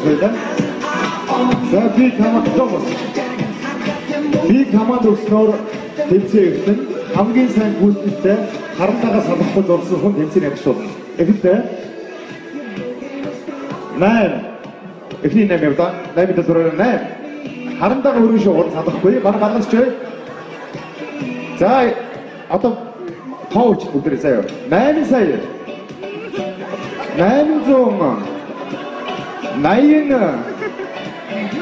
байна. За би команд тоглох. Би команд өгснөөр тэмцээн эхэлнэ. Хамгийн сайн гүйцэтгэжтэй харантайгаа салахгүй зорсон хүн тэмцээн явуулна. Эхэллээ. 8. Эхний 8 явлаа. 8-д зураг 8. Харантайгаа өргөн шугуул салахгүй. Баг галгалч. За одоо тооч бүгдээ заяа. 8 сая. 800. 80.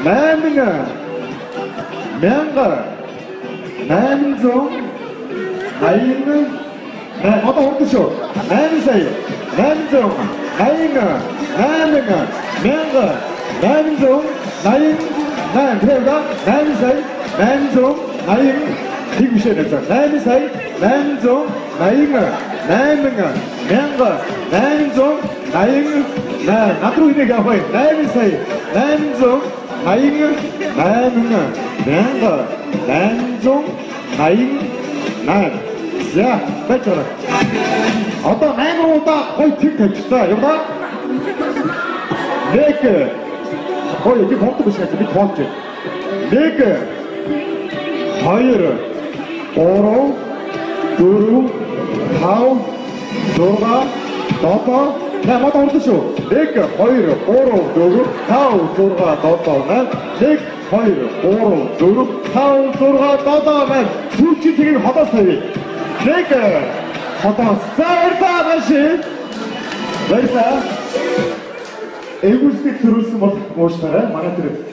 8. 800. 80. одоо хүрдэ шүү. 8 сая. 800. 80. 8. 1000. 800. 80. 8. 8 сая. 800. 80. Тэг биш ээ. 8 сая. 800. 80. 8. 1000. 800. 80. надруу нэг авах. 8 сая. 800. 80. 8. 1000. 800. 80. 8. За, бачаа. Одоо 8 удаа гой тэг тавьчихлаа. Яваа. Нэг. Гой тэг хондог биш гэж би тоолж байна. Нэг. 2. 3. 4. 5. 6. 7. Nej, vad har du så? Lägg höjre, åro, dörr, tau, dörra, data, men lägg höjre, åro, dörr, tau, dörra, data, men 수치 되게 받았어요. lägg 받았어요. 다시. 그래서 에고스틱 들었으면 멋있더라. 많이 들었어.